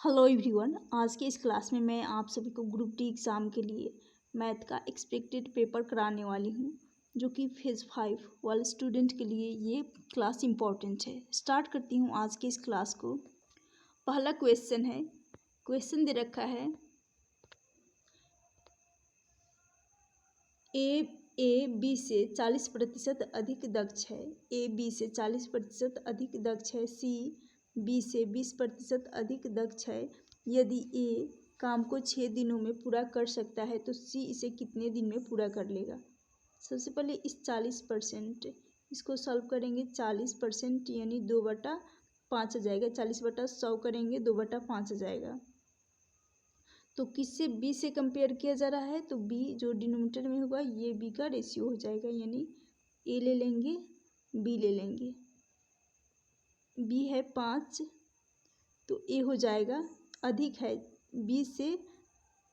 Hello everyone. आज के इस क्लास में मैं आप सभी को ग्रुप डी एग्ज़ाम के लिए मैथ का एक्सपेक्टेड पेपर कराने वाली हूँ, जो कि फेज़ 5 वाले स्टूडेंट के लिए ये क्लास इम्पॉर्टेंट है। स्टार्ट करती हूँ आज के इस क्लास को। पहला क्वेश्चन है, क्वेश्चन दे रखा है ए बी से 40% अधिक दक्ष है। ए बी से 40% अधिक दक्ष है। सी बी से 20% अधिक दक्ष है। यदि ए काम को 6 दिनों में पूरा कर सकता है तो सी इसे कितने दिन में पूरा कर लेगा। सबसे पहले इस 40% इसको सॉल्व करेंगे। 40% यानी 2/5 आ जाएगा। 40/100 करेंगे 2/5 आ जाएगा। तो किससे बी से कंपेयर किया जा रहा है, तो बी जो डिनोमिनेटर में होगा ये बी का रेशियो हो जाएगा, यानी ए ले लेंगे बी ले लेंगे। बी है 5 तो ए हो जाएगा अधिक है बी से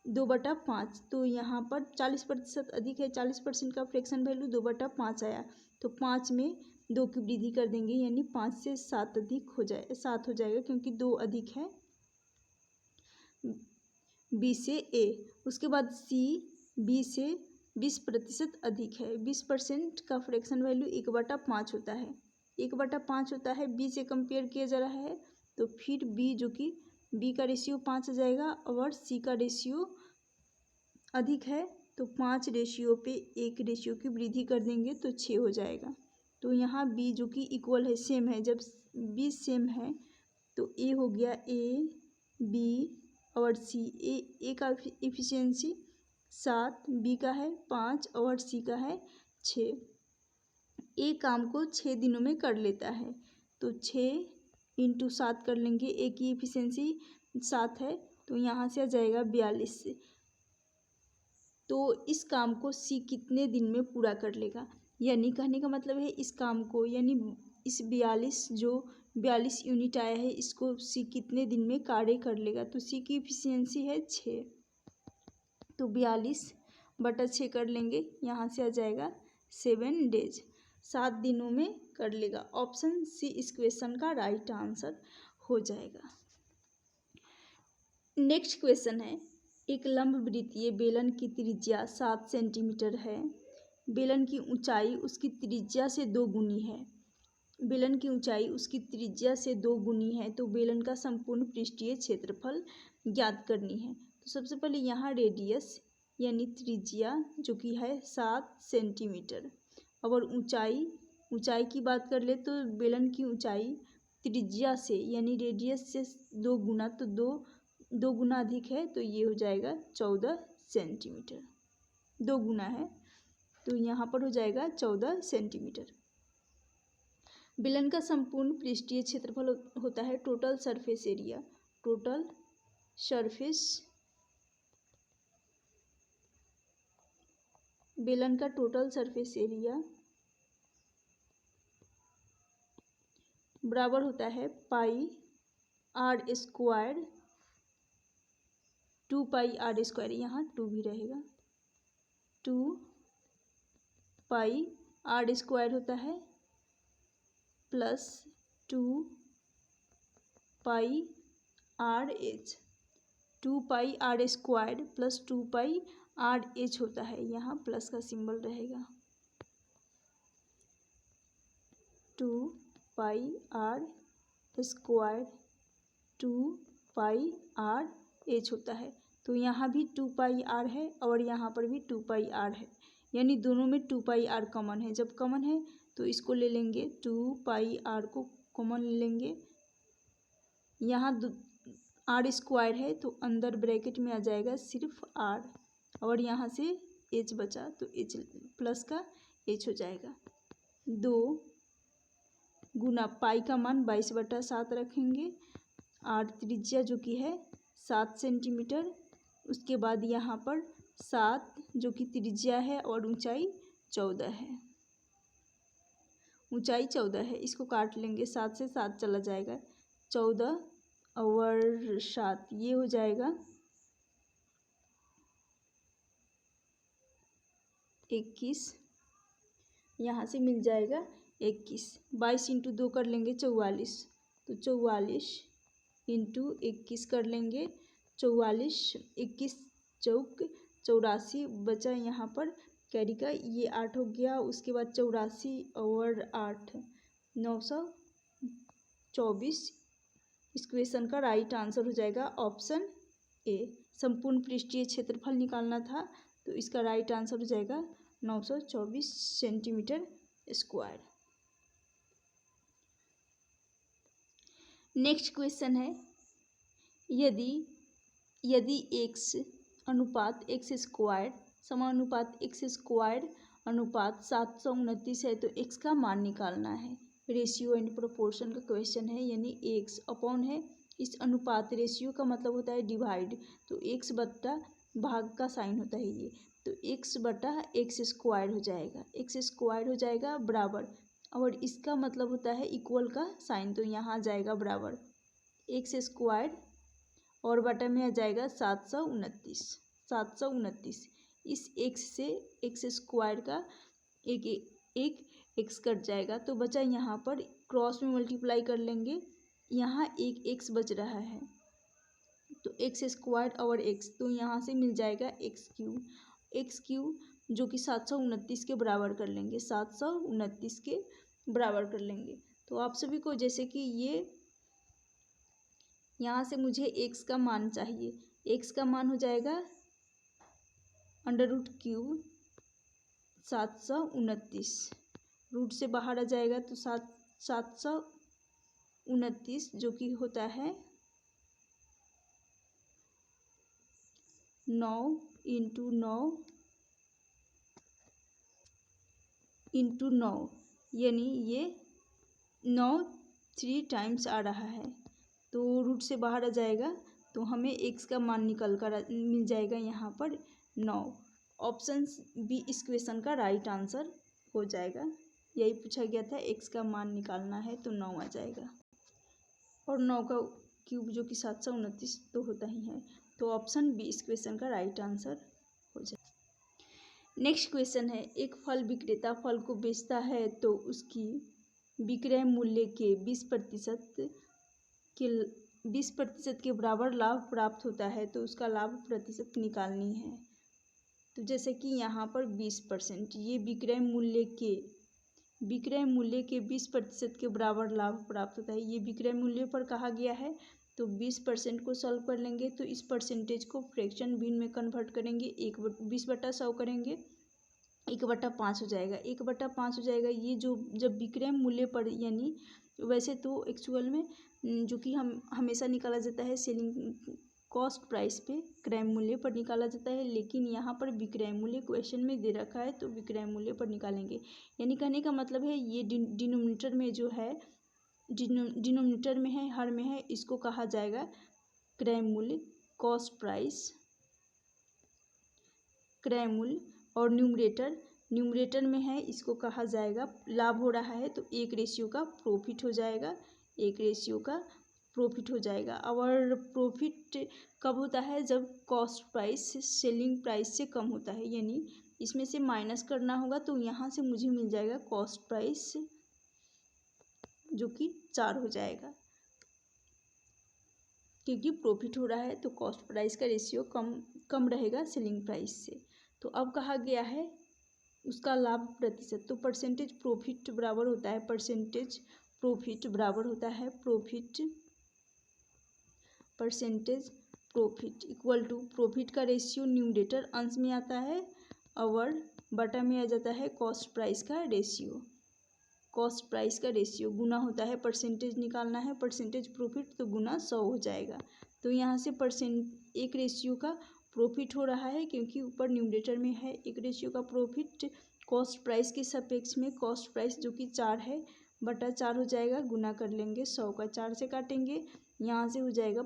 2/5, तो यहाँ पर 40% अधिक है। 40% का फ्रैक्शन वैल्यू 2/5 आया, तो 5 में 2 की वृद्धि कर देंगे, यानी 5 से 7 अधिक हो जाए 7 हो जाएगा, क्योंकि 2 अधिक है बी से ए। उसके बाद सी बी से 20% अधिक है। 20% का फ्रैक्शन वैल्यू 1/5 होता है। 1/5 होता है, बी से कंपेयर किया जा रहा है, तो फिर बी जो कि बी का रेशियो 5 आ जाएगा और सी का रेशियो अधिक है, तो 5 रेशियो पे 1 रेशियो की वृद्धि कर देंगे तो 6 हो जाएगा। तो यहाँ बी जो कि इक्वल है, सेम है। जब बी सेम है तो ए हो गया ए बी और सी। ए का इफिशियंसी 7, बी का है 5 और सी का है 6। ए काम को 6 दिनों में कर लेता है, तो 6 × 7 कर लेंगे। ए की इफिशियंसी 7 है, तो यहाँ से आ जाएगा 42 से। तो इस काम को सी कितने दिन में पूरा कर लेगा, यानी कहने का मतलब है इस काम को, यानी इस 42 यूनिट आया है, इसको सी कितने दिन में कार्य कर लेगा। तो सी की इफिशियंसी है 6, तो 42/6 कर लेंगे, यहाँ से आ जाएगा 7 डेज, 7 दिनों में कर लेगा। ऑप्शन सी इस क्वेश्चन का राइट आंसर हो जाएगा। नेक्स्ट क्वेश्चन है, एक लंबवृत्तीय बेलन की त्रिज्या 7 सेंटीमीटर है। बेलन की ऊंचाई उसकी त्रिज्या से 2 गुनी है। बेलन की ऊंचाई उसकी त्रिज्या से 2 गुनी है, तो बेलन का संपूर्ण पृष्ठीय क्षेत्रफल ज्ञात करनी है। तो सबसे पहले यहाँ रेडियस यानी त्रिज्या जो कि है 7 सेंटीमीटर, और ऊंचाई की बात कर ले तो बेलन की ऊंचाई त्रिज्या से यानी रेडियस से 2 गुना, तो 2 गुना अधिक है, तो ये हो जाएगा 14 सेंटीमीटर। 2 गुना है तो यहाँ पर हो जाएगा 14 सेंटीमीटर। बेलन का संपूर्ण पृष्ठीय क्षेत्रफल होता है total surface area. Total surface, बेलन का टोटल सरफेस एरिया बराबर होता है πr², 2πr², यहाँ 2 भी रहेगा, 2πr² होता है plus 2πrh। 2πr² plus 2πrh होता है, यहाँ प्लस का सिंबल रहेगा। 2πr² 2πrh होता है, तो यहाँ भी 2πr है और यहाँ पर भी 2πr है, यानी दोनों में 2πr कॉमन है। जब कॉमन है तो इसको ले लेंगे, 2πr को कॉमन ले लेंगे। यहाँ r² है तो अंदर ब्रैकेट में आ जाएगा सिर्फ r, और यहाँ से h बचा तो h प्लस का h हो जाएगा। 2 गुना पाई का मान 22/7 रखेंगे। r त्रिज्या जो कि है 7 सेंटीमीटर, उसके बाद यहाँ पर 7 जो कि त्रिज्या है और ऊंचाई 14 है। ऊंचाई 14 है, इसको काट लेंगे, 7 से 7 चला जाएगा, 14 और 7 ये हो जाएगा 21। यहाँ से मिल जाएगा 21। 22 × 2 कर लेंगे 44, तो 44 इंटू 21 कर लेंगे, 44, 21 चौक 84, बचा यहाँ पर कैरी का ये 8 हो गया, उसके बाद 84 और 8 924। इस क्वेश्चन का राइट आंसर हो जाएगा ऑप्शन ए। संपूर्ण पृष्ठीय क्षेत्रफल निकालना था तो इसका राइट आंसर हो जाएगा 924 सेंटीमीटर स्क्वायर। नेक्स्ट क्वेश्चन है, यदि x अनुपात x स्क्वायर समानुपात x स्क्वायर अनुपात 729 है तो x का मान निकालना है। रेशियो एंड प्रोपोर्शन का क्वेश्चन है, यानी x अपॉन है इस अनुपात, रेशियो का मतलब होता है डिवाइड, तो x बट्टा भाग का साइन होता है ये, तो x बटा एक्स स्क्वायर हो जाएगा, एक्स स्क्वायर हो जाएगा बराबर, और इसका मतलब होता है इक्वल का साइन, तो यहाँ आ जाएगा बराबर एक्स स्क्वायर और बटा में आ जाएगा 729। इस x से एक्स स्क्वायर का एक एक्स कट जाएगा, तो बचा यहाँ पर क्रॉस में मल्टीप्लाई कर लेंगे, यहाँ एक एक्स बच रहा है तो एक्स स्क्वायर और एक्स, तो यहाँ से मिल जाएगा एक्स क्यूब जो कि 729 के बराबर कर लेंगे, 729 के बराबर कर लेंगे। तो आप सभी को जैसे कि ये यहाँ से मुझे एक्स का मान चाहिए, एक्स का मान हो जाएगा √3 729, रूट से बाहर आ जाएगा तो 729 जो कि होता है 9 × 9 यानी ये 9 3 टाइम्स आ रहा है, तो रूट से बाहर आ जाएगा तो हमें एक्स का मान निकल कर मिल जाएगा यहाँ पर 9। ऑप्शन बी इस क्वेश्चन का राइट आंसर हो जाएगा। यही पूछा गया था, एक्स का मान निकालना है तो 9 आ जाएगा, और 9 का क्यूब जो कि 729 तो होता ही है, तो ऑप्शन बी इस क्वेश्चन का राइट आंसर हो जाएगा। नेक्स्ट क्वेश्चन है, एक फल विक्रेता फल को बेचता है तो उसकी विक्रय मूल्य के 20% के बराबर लाभ प्राप्त होता है, तो उसका लाभ प्रतिशत निकालनी है। तो जैसे कि यहाँ पर 20%, ये विक्रय मूल्य के 20% के बराबर लाभ प्राप्त होता है, ये विक्रय मूल्य पर कहा गया है, तो 20% को सॉल्व कर लेंगे तो इस परसेंटेज को फ्रैक्शन भिन्न में कन्वर्ट करेंगे, 20/100 करेंगे, 1/5 हो जाएगा, 1/5 हो जाएगा। ये जो जब विक्रय मूल्य पर, यानी वैसे तो एक्चुअल में जो कि हम हमेशा निकाला जाता है सेलिंग कॉस्ट प्राइस पे क्रय मूल्य पर निकाला जाता है, लेकिन यहाँ पर विक्रय मूल्य क्वेश्चन में दे रखा है तो विक्रय मूल्य पर निकालेंगे। यानी कहने का मतलब है ये डिनोमिनेटर में जो है, डिनोमिनेटर में है, हर में है, इसको कहा जाएगा क्रय मूल्य कॉस्ट प्राइस क्रय मूल्य, और न्यूमरेटर में है, इसको कहा जाएगा लाभ हो रहा है तो 1 का प्रॉफिट हो जाएगा, 1 का प्रॉफिट हो जाएगा। और प्रॉफिट कब होता है, जब कॉस्ट प्राइस सेलिंग प्राइस से कम होता है, यानी इसमें से माइनस करना होगा, तो यहाँ से मुझे मिल जाएगा कॉस्ट प्राइस जो कि 4 हो जाएगा, क्योंकि प्रॉफिट हो रहा है तो कॉस्ट प्राइस का रेशियो कम रहेगा सेलिंग प्राइस से। तो अब कहा गया है उसका लाभ प्रतिशत, तो परसेंटेज प्रॉफिट बराबर होता है percentage profit equal to profit का रेशियो न्यूमरेटर अंश में आता है और बटा में आ जाता है कॉस्ट प्राइस का रेशियो गुना होता है, परसेंटेज निकालना है, परसेंटेज प्रॉफिट तो गुना 100 हो जाएगा। तो यहाँ से 1 का प्रॉफिट हो रहा है क्योंकि ऊपर न्यूमरेटर में है 1 का प्रॉफिट, कॉस्ट प्राइस के सापेक्ष में कॉस्ट प्राइस जो कि 4 है बटा 4 हो जाएगा, गुना कर लेंगे, 100 का 4 से काटेंगे, यहाँ से हो जाएगा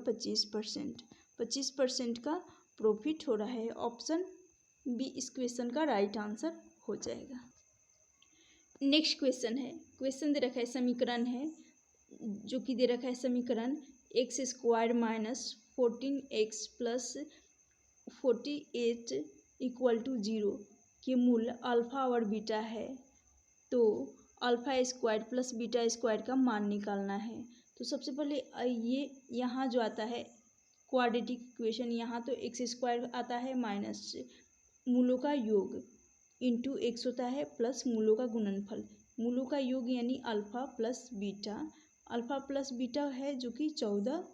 25% का प्रॉफिट हो रहा है। ऑप्शन बी इस क्वेश्चन का राइट आंसर हो जाएगा। नेक्स्ट क्वेश्चन है, क्वेश्चन दे रखा है, समीकरण है जो कि दे रखा है समीकरण x² - 14x + 48 = 0 के मूल अल्फा और बीटा है, तो α² + β² का मान निकालना है। तो सबसे पहले ये यहाँ जो आता है क्वाड्रेटिक इक्वेशन, यहाँ तो एक्स स्क्वायर आता है माइनस मूलों का योग इंटू एक्स होता है प्लस मूलों का गुणनफल। मूलों का योग यानी alpha plus beta, alpha plus beta है जो कि 14,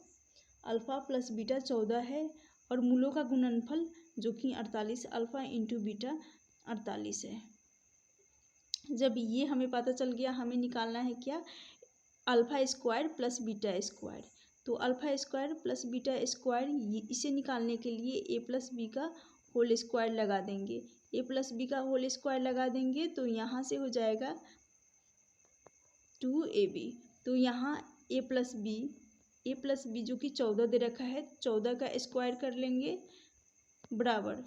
अल्फ़ा प्लस बीटा 14 है, और मूलों का गुणनफल जो कि 48, अल्फ़ा इंटू बीटा 48 है। जब ये हमें पता चल गया, हमें निकालना है क्या, alpha square plus beta square. तो alpha square plus beta square, इसे निकालने के लिए ए प्लस बी का होल स्क्वायर लगा देंगे। ए प्लस बी का होल स्क्वायर लगा देंगे तो यहाँ से हो जाएगा 2ab। तो यहाँ ए प्लस बी जो कि 14 दे रखा है, 14 का स्क्वायर कर लेंगे बराबर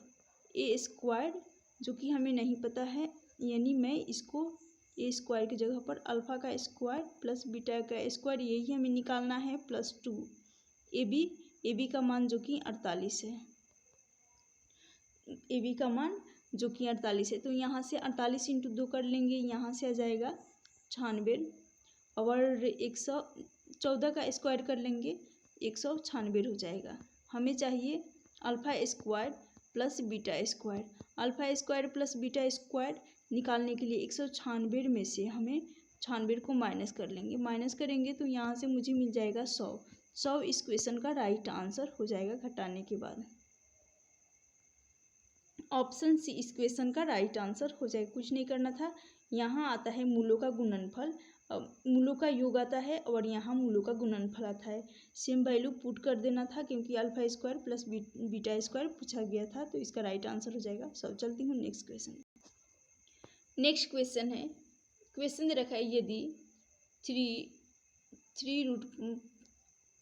ए स्क्वायर जो कि हमें नहीं पता है, यानी मैं इसको ए स्क्वायर की जगह पर अल्फ़ा का स्क्वायर प्लस बीटा का स्क्वायर यही हमें निकालना है प्लस 2 ए बी का मान जो कि 48 है, ए बी का मान जो कि 48 है। तो यहाँ से 48 इंटू 2 कर लेंगे, यहाँ से आ जाएगा 96, और 114 का स्क्वायर कर लेंगे 196 हो जाएगा। हमें चाहिए alpha square plus beta square. Alpha square plus beta square निकालने के लिए 196 में से हमें 96 को माइनस कर लेंगे, माइनस करेंगे तो यहाँ से मुझे मिल जाएगा 100 इस क्वेश्चन का राइट आंसर हो जाएगा घटाने के बाद। ऑप्शन सी इस क्वेश्चन का राइट आंसर हो जाएगा, कुछ नहीं करना था। यहाँ आता है मूलों का गुणनफल, मूलों का योग आता है, और यहाँ मूलों का गुणनफल आता है। सेम वैल्यू पुट कर देना था क्योंकि alpha square plus beta square पूछा गया था, तो इसका राइट आंसर हो जाएगा। सब चलती हूँ नेक्स्ट क्वेश्चन। नेक्स्ट क्वेश्चन है, क्वेश्चन दे रखा है यदि 3 रूट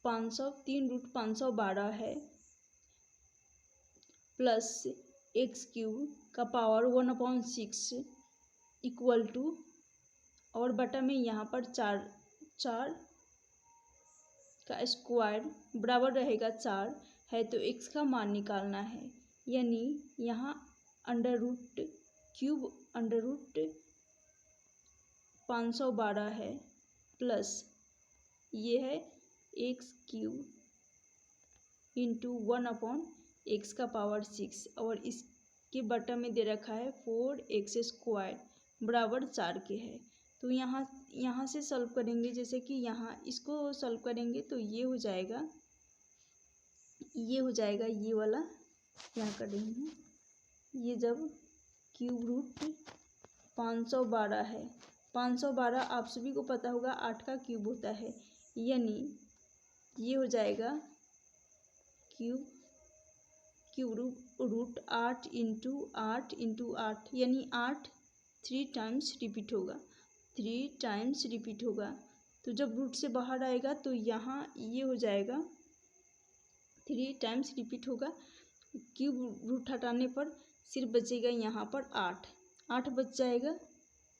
512 है प्लस एक्स क्यूब का पावर 1/6 इक्वल टू, और बटा में यहाँ पर 4 का स्क्वायर बराबर रहेगा 4 है, तो एक्स का मान निकालना है। यानी यहाँ अंडर रूट 512 है प्लस ये है एक्स क्यूब इंटू 1/x का पावर 6, और इसके बटा में दे रखा है 4x स्क्वायर बराबर 4 के है। तो यहाँ से सॉल्व करेंगे, जैसे कि यहाँ इसको सॉल्व करेंगे तो ये हो जाएगा ये वाला, यहाँ कर रही हूँ, ये जब क्यूब रूट 512 है, 512 आप सभी को पता होगा 8 का क्यूब होता है, यानी ये हो जाएगा क्यूब रूट 8 इंटू 8 यानी 8 3 टाइम्स रिपीट होगा। तो जब रूट से बाहर आएगा तो यहाँ ये हो जाएगा 3 टाइम्स रिपीट होगा। क्यूब रूट हटाने पर सिर्फ बचेगा यहाँ पर 8 बच जाएगा,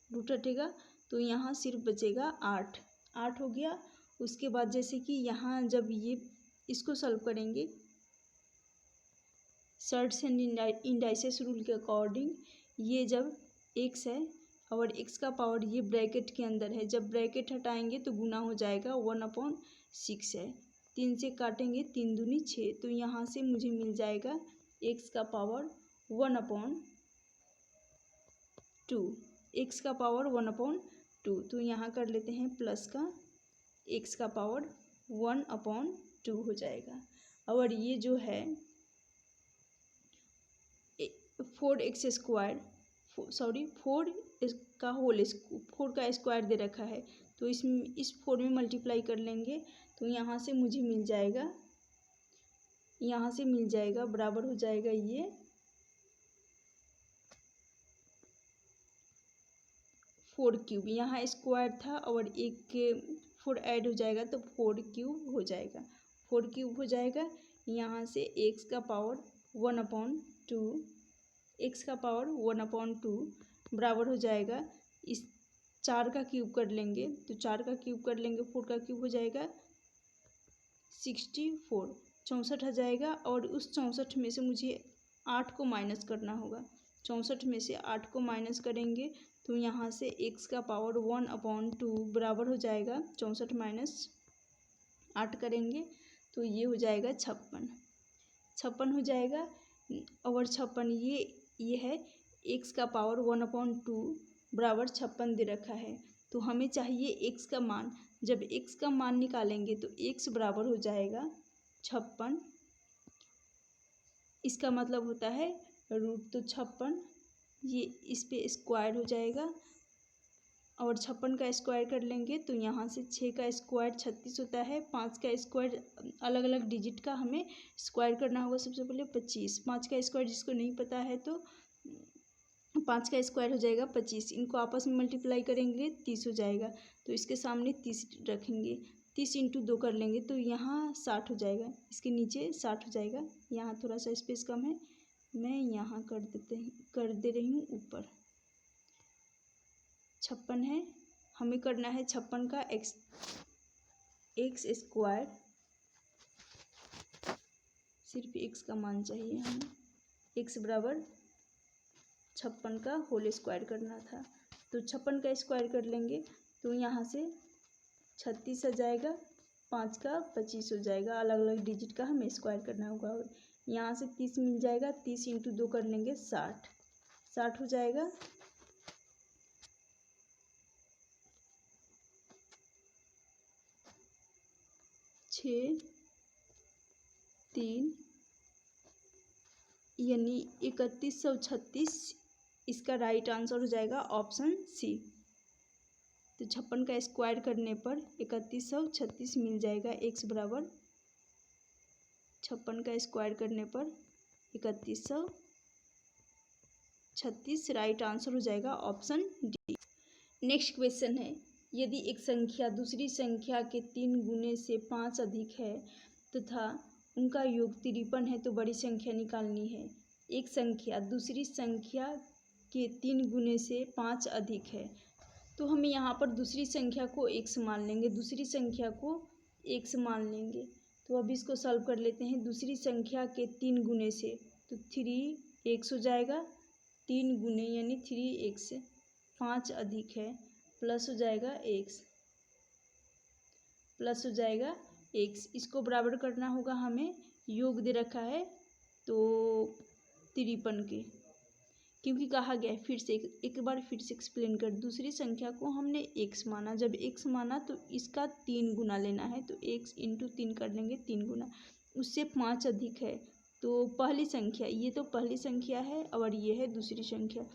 रूट हटेगा तो यहाँ सिर्फ बचेगा 8 हो गया। उसके बाद जैसे कि यहाँ जब ये इसको सॉल्व करेंगे सर्ट्स एंड इंडाइसेस रूल के अकॉर्डिंग, ये जब x है और x का पावर ये ब्रैकेट के अंदर है, जब ब्रैकेट हटाएंगे तो गुना हो जाएगा 1/6 है, 3 से काटेंगे 3 दूनी 6, तो यहाँ से मुझे मिल जाएगा x का पावर 1/2, x का पावर 1/2। तो यहाँ कर लेते हैं प्लस का x का पावर 1/2 हो जाएगा। और ये जो है 4x स्क्वायर 4 का होल 4 का स्क्वायर दे रखा है, तो इस 4 में मल्टीप्लाई कर लेंगे तो यहाँ से मुझे मिल जाएगा बराबर हो जाएगा ये 4 क्यूब, यहाँ स्क्वायर था और एक 4 ऐड हो जाएगा तो 4 क्यूब हो जाएगा। यहाँ से x का पावर 1/2 बराबर हो जाएगा, इस 4 का क्यूब कर लेंगे तो 4 का क्यूब कर लेंगे 4 का क्यूब हो जाएगा 64, 64 आ जाएगा। और उस 64 में से मुझे 8 को माइनस करना होगा, 64 में से 8 को माइनस करेंगे तो यहाँ से x का पावर 1/2 बराबर हो जाएगा 64 माइनस 8 करेंगे तो ये हो जाएगा 56। 56 हो जाएगा। और 56 ये है x का पावर 1/2 बराबर 56 दे रखा है। तो हमें चाहिए x का मान। जब x का मान निकालेंगे तो x बराबर हो जाएगा 56। इसका मतलब होता है रूट, तो 56 ये इस पे स्क्वायर हो जाएगा और 56 का स्क्वायर कर लेंगे तो यहाँ से 6 का स्क्वायर 36 होता है। 5 का स्क्वायर अलग अलग डिजिट का हमें स्क्वायर करना होगा। सबसे पहले 25, 5 का स्क्वायर जिसको नहीं पता है तो 5 का स्क्वायर हो जाएगा 25। इनको आपस में मल्टीप्लाई करेंगे 30 हो जाएगा। तो इसके सामने 30 रखेंगे, 30 × 2 कर लेंगे तो यहाँ 60 हो जाएगा। इसके नीचे 60 हो जाएगा। यहाँ थोड़ा सा स्पेस कम है, मैं यहाँ कर दे रही हूँ ऊपर। 56 है, हमें करना है 56 का एक्स स्क्वायर। सिर्फ x का मान चाहिए हमें। x बराबर 56 का होल स्क्वायर करना था। तो 56 का स्क्वायर कर लेंगे तो यहाँ से 36 आ जाएगा, 5 का 25 हो जाएगा। अलग अलग डिजिट का हमें स्क्वायर करना होगा। यहाँ से 30 मिल जाएगा, 30 × 2 कर लेंगे 60, 60 हो जाएगा। 6 3 यानी 3136। इसका राइट आंसर हो जाएगा ऑप्शन सी। तो 56 का स्क्वायर करने पर 3136 मिल जाएगा। x बराबर 56 का स्क्वायर करने पर 3136 राइट आंसर हो जाएगा ऑप्शन डी। नेक्स्ट क्वेश्चन है, यदि एक संख्या दूसरी संख्या के 3 गुने से 5 अधिक है तथा उनका योग 53 है तो बड़ी संख्या निकालनी है। एक संख्या दूसरी संख्या के 3 गुने से 5 अधिक है तो हमें यहाँ पर दूसरी संख्या को x मान लेंगे, दूसरी संख्या को x मान लेंगे। तो अब इसको सॉल्व कर लेते हैं। दूसरी संख्या के 3 गुने से तो 3x हो जाएगा, 3 गुने यानी 3x, 5 अधिक है प्लस हो जाएगा x, प्लस हो जाएगा x। इसको बराबर करना होगा हमें, योग दे रखा है तो 53 के, क्योंकि कहा गया है फिर से एक बार फिर से एक्सप्लेन कर। दूसरी संख्या को हमने x माना, जब x माना तो इसका 3 गुना लेना है तो x × 3 कर लेंगे, 3 गुना। उससे 5 अधिक है तो पहली संख्या, ये तो पहली संख्या है और ये है दूसरी संख्या।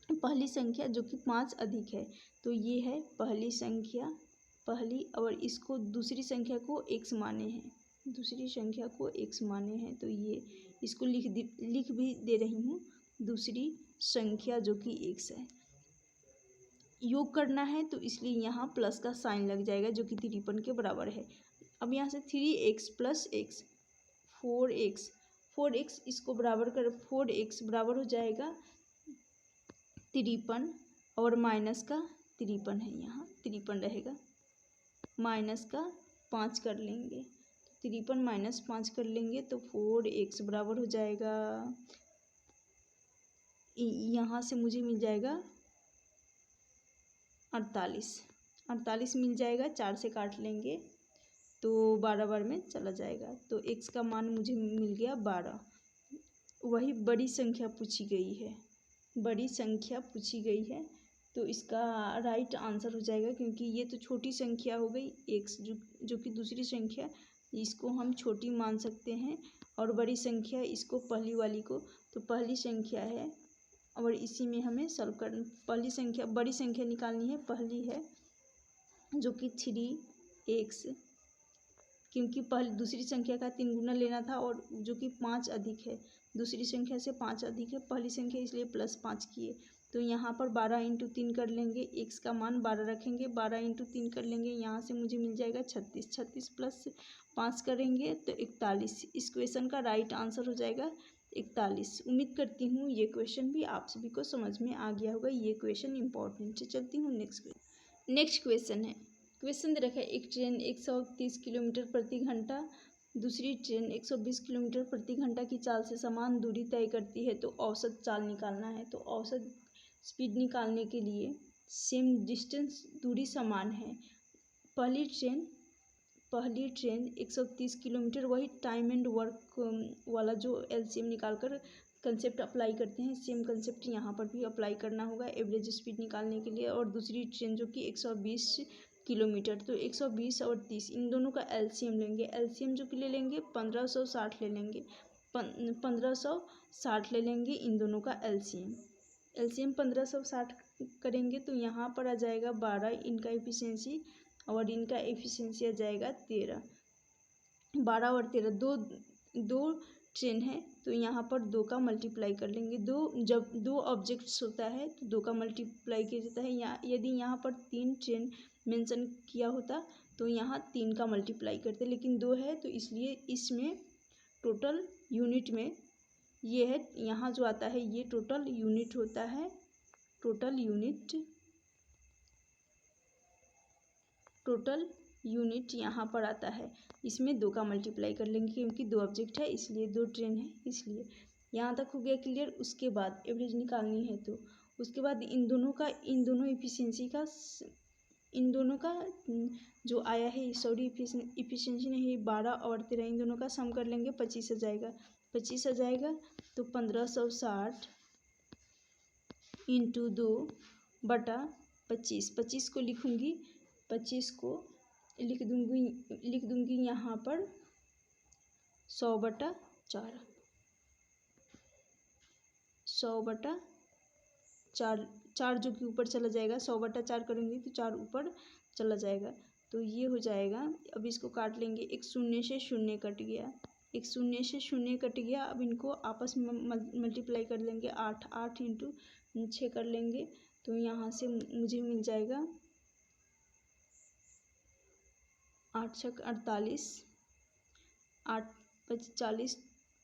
पहली संख्या जो कि 5 अधिक है तो ये है पहली संख्या, पहली, और इसको दूसरी संख्या को x माने हैं, दूसरी संख्या को x माने हैं तो ये इसको लिख भी दे रही हूँ, दूसरी संख्या जो कि x है। योग करना है तो इसलिए यहाँ प्लस का साइन लग जाएगा जो कि 53 के बराबर है। अब यहाँ से 3x + x 4x, 4x इसको बराबर कर, 4x बराबर हो जाएगा 53 और माइनस का 53 है, यहाँ 53 रहेगा, माइनस का 5 कर लेंगे तो 53 - 5 कर लेंगे तो 4x बराबर हो जाएगा, यहाँ से मुझे मिल जाएगा 48, 48 मिल जाएगा। 4 से काट लेंगे तो 12 बार में चला जाएगा तो x का मान मुझे मिल गया 12। वही बड़ी संख्या पूछी गई है, बड़ी संख्या पूछी गई है तो इसका राइट आंसर हो जाएगा, क्योंकि ये तो छोटी संख्या हो गई x, जो कि दूसरी संख्या, इसको हम छोटी मान सकते हैं, और बड़ी संख्या इसको पहली वाली को, तो पहली संख्या है और इसी में हमें सॉल्व करना। पहली संख्या, बड़ी संख्या निकालनी है, पहली है जो कि 3x, क्योंकि पहली दूसरी संख्या का 3 गुना लेना था और जो कि 5 अधिक है, दूसरी संख्या से 5 अधिक है पहली संख्या, इसलिए +5 किए। तो यहाँ पर 12 × 3 कर लेंगे, x का मान 12 रखेंगे, 12 × 3 कर लेंगे, यहाँ से मुझे मिल जाएगा 36, 36 + 5 करेंगे तो 41। इस क्वेश्चन का राइट आंसर हो जाएगा 41। उम्मीद करती हूँ ये क्वेश्चन भी आप सभी को समझ में आ गया होगा। ये क्वेश्चन इंपॉर्टेंट है। चलती हूँ नेक्स्ट क्वेश्चन है। क्वेश्चन दे रखा है, एक ट्रेन 130 किलोमीटर प्रति घंटा, दूसरी ट्रेन 120 किलोमीटर प्रति घंटा की चाल से समान दूरी तय करती है तो औसत चाल निकालना है। तो औसत स्पीड निकालने के लिए सेम डिस्टेंस, दूरी समान है। पहली पहली ट्रेन 130 किलोमीटर, वही टाइम एंड वर्क वाला जो एलसीएम निकाल कर कंसेप्ट अप्लाई करते हैं, सेम कंसेप्ट यहाँ पर भी अप्लाई करना होगा एवरेज स्पीड निकालने के लिए। और दूसरी ट्रेन जो कि 120 किलोमीटर, तो 120 और 30 इन दोनों का एलसीएम लेंगे। एलसीएम जो कि ले लेंगे 1560 ले लेंगे, 1560 ले लेंगे इन दोनों का एलसीएम। एलसीएम 1560 करेंगे तो यहाँ पर आ जाएगा 12 इनका एफिशिएंसी, और इनका एफिशिएंसी आ जाएगा 13। 12 और 13 दो ट्रेन है, तो यहाँ पर 2 का मल्टीप्लाई कर लेंगे। जब 2 ऑब्जेक्ट्स होता है तो 2 का मल्टीप्लाई किया जाता है। यदि यहाँ पर 3 ट्रेन मेंशन किया होता तो यहाँ 3 का मल्टीप्लाई करते, लेकिन 2 है तो इसलिए इसमें टोटल यूनिट में ये है, यहाँ जो आता है ये टोटल यूनिट होता है। टोटल यूनिट यहाँ पर आता है, इसमें 2 का मल्टीप्लाई कर लेंगे क्योंकि 2 ऑब्जेक्ट है इसलिए, 2 ट्रेन है इसलिए। यहाँ तक हो गया क्लियर। उसके बाद एवरेज निकालनी है तो उसके बाद इन दोनों एफिशिएंसी का, इन दोनों का जो आया है, सॉरी एफिशिएंसी नहीं, 12 और 13 इन दोनों का सम कर लेंगे, 25 आ जाएगा। 25 आ जाएगा तो 1560 इंटू 2 बटा 25, 25 को लिखूँगी, 25 को लिख दूँगी यहाँ पर 100 बटा 4, 100 बटा 4, 4 जो कि ऊपर चला जाएगा, 100 बटा 4 करेंगे तो 4 ऊपर चला जाएगा, तो ये हो जाएगा। अब इसको काट लेंगे, एक शून्य से शून्य कट गया, एक शून्य से शून्य कट गया। अब इनको आपस में मल्टीप्लाई कर लेंगे, 8 इंटू 6 कर लेंगे, तो यहाँ से मुझे मिल जाएगा 8 छक 48, 8 5 40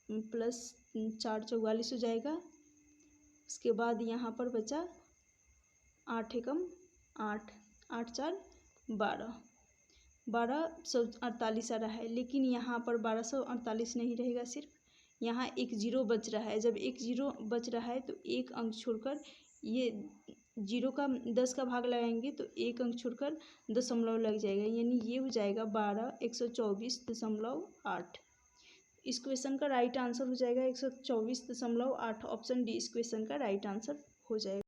प्लस 4 44 हो जाएगा। उसके बाद यहाँ पर बचा 8 एकम 8, 8 4 12, 1248 आ रहा है, लेकिन यहाँ पर 1248 नहीं रहेगा, सिर्फ यहाँ एक जीरो बच रहा है। जब एक जीरो बच रहा है तो एक अंक छोड़कर, ये जीरो का 10 का भाग लगाएंगे तो एक अंक छोड़कर दशमलव लग जाएगा, यानी ये हो जाएगा 12,124.8। इस क्वेश्चन का राइट आंसर हो जाएगा 124.8। ऑप्शन डी इस क्वेश्चन का राइट आंसर हो जाएगा।